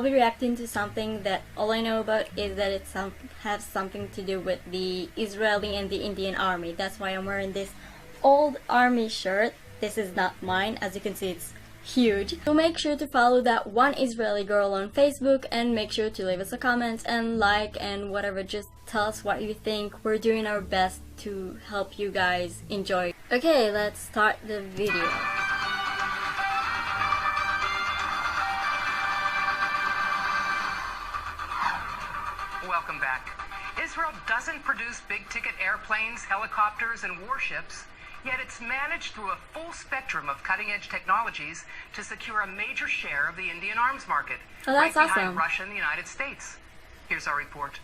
I'll be reacting to something that all I know about is that it has something to do with the Israeli and the Indian army. That's why I'm wearing this old army shirt. This is not mine. As you can see, it's huge. So make sure to follow that one Israeli girl on Facebook and make sure to leave us a comment and like and whatever. Just tell us what you think. We're doing our best to help you guys enjoy. Okay, let's start the video. Welcome back. Israel doesn't produce big-ticket airplanes, helicopters, and warships, yet it's managed through a full spectrum of cutting-edge technologies to secure a major share of the Indian arms market, Oh, that's right awesome. behind Russia and the United States. Here's our report.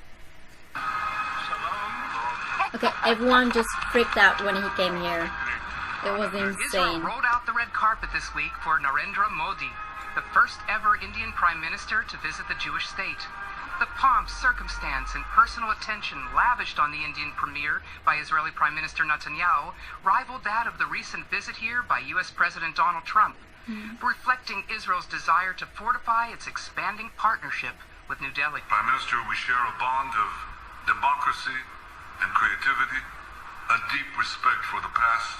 Okay, everyone just freaked out when he came here. It was Israel insane. rolled out the red carpet this week for Narendra Modi, the first ever Indian prime minister to visit the Jewish state. The pomp, circumstance, and personal attention lavished on the Indian premier by Israeli Prime Minister Netanyahu rivaled that of the recent visit here by U.S. President Donald Trump, reflecting Israel's desire to fortify its expanding partnership with New Delhi. Prime Minister, we share a bond of democracy and creativity, a deep respect for the past,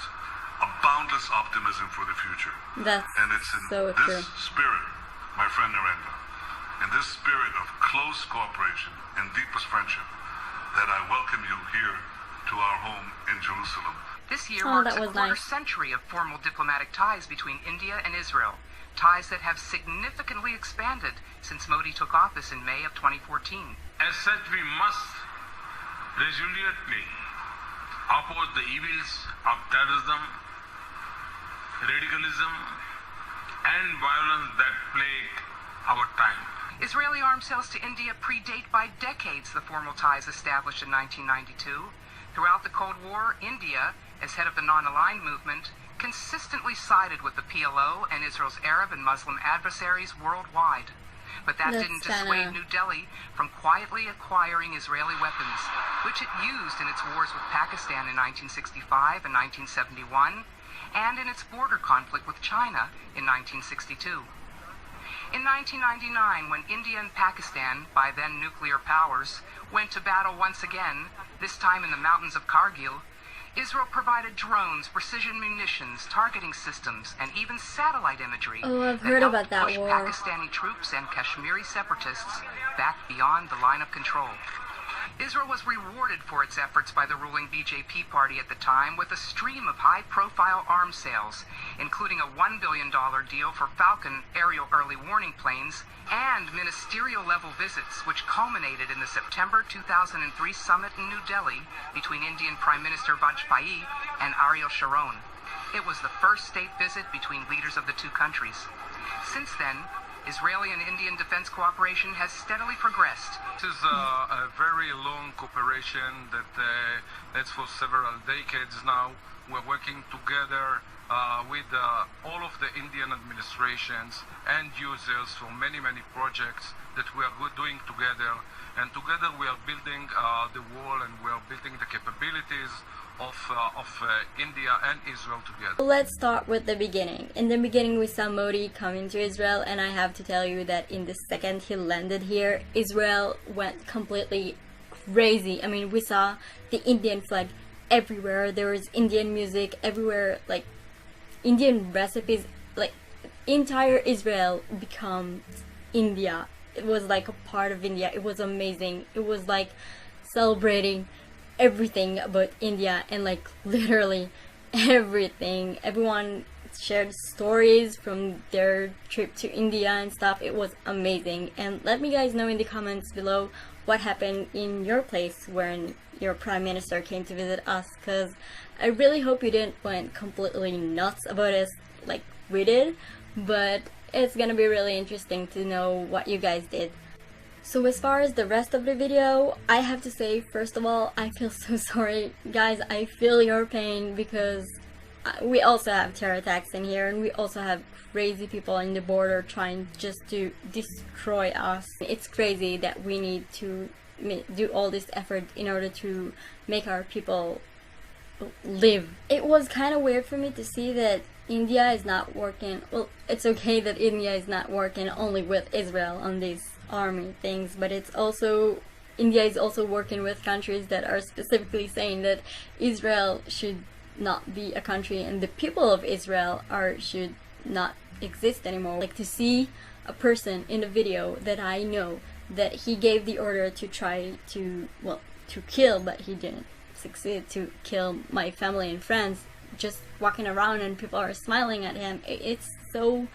a boundless optimism for the future. That's And it's in so this true. spirit, my friend Narendra, in this spirit of close cooperation and deepest friendship, that I welcome you here to our home in Jerusalem. This year Oh, marks that a was quarter nice. century of formal diplomatic ties between India and Israel, ties that have significantly expanded since Modi took office in May of 2014. As such, we must resolutely oppose the evils of terrorism, radicalism, and violence that plague our time. Israeli arms sales to India predate by decades the formal ties established in 1992. Throughout the Cold War, India, as head of the non-aligned movement, consistently sided with the PLO and Israel's Arab and Muslim adversaries worldwide. But that That's didn't dissuade New Delhi from quietly acquiring Israeli weapons, which it used in its wars with Pakistan in 1965 and 1971, and in its border conflict with China in 1962. In 1999, when India and Pakistan, by then nuclear powers, went to battle once again, this time in the mountains of Kargil, Israel provided drones, precision munitions, targeting systems, and even satellite imagery Oh, I've that heard helped about that push war. Pakistani troops and Kashmiri separatists back beyond the line of control. Israel was rewarded for its efforts by the ruling BJP party at the time with a stream of high-profile arms sales, including a $1 billion deal for Falcon aerial early warning planes and ministerial-level visits, which culminated in the September 2003 summit in New Delhi between Indian Prime Minister Vajpayee and Ariel Sharon. It was the first state visit between leaders of the two countries. Since then, Israeli and Indian defense cooperation has steadily progressed. This is a very long cooperation that that's for several decades now. We're working together with all of the Indian administrations and users for many projects that we are doing together. And together we are building the wall, and we are building the capabilities of India and Israel together. Let's start with the beginning. In the beginning, we saw Modi coming to Israel, and I have to tell you that in the second he landed here, Israel went completely crazy. I mean, we saw the Indian flag everywhere. There was Indian music everywhere, like Indian recipes. Like entire Israel become India. It was like a part of India. It was amazing. It was like celebrating everything about India, and like literally everything. Everyone shared stories from their trip to India and stuff. It was amazing. And let me guys know in the comments below what happened in your place when your prime minister came to visit us, because I really hope you didn't went completely nuts about us like we did, but it's gonna be really interesting to know what you guys did. So as far as the rest of the video, I have to say, first of all, I feel so sorry. Guys, I feel your pain, because we also have terror attacks in here, and we also have crazy people in the border trying just to destroy us. It's crazy that we need to do all this effort in order to make our people live. It was kind of weird for me to see that India is not working, well, it's okay that India is not working only with Israel on these army things, but it's also, India is also working with countries that are specifically saying that Israel should not be a country and the people of Israel should not exist anymore. Like, to see a person in a video that I know that he gave the order to try to, well, to kill, but he didn't succeed, to kill my family and friends, just walking around and people are smiling at him. It's so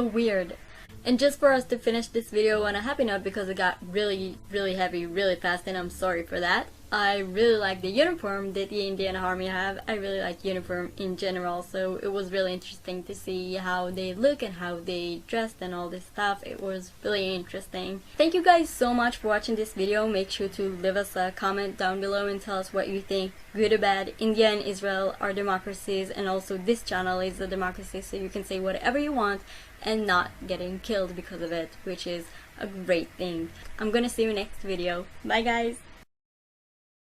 weird. And just for us to finish this video on a happy note, because it got really heavy really fast, and I'm sorry for that. I really like the uniform that the Indian Army have. I really like uniform in general, so it was really interesting to see how they look and how they dressed and all this stuff. It was really interesting. Thank you guys so much for watching this video. Make sure to leave us a comment down below and tell us what you think. Good or bad, India and Israel are democracies, and also this channel is a democracy, so you can say whatever you want and not getting killed because of it, which is a great thing. I'm gonna see you next video. Bye guys!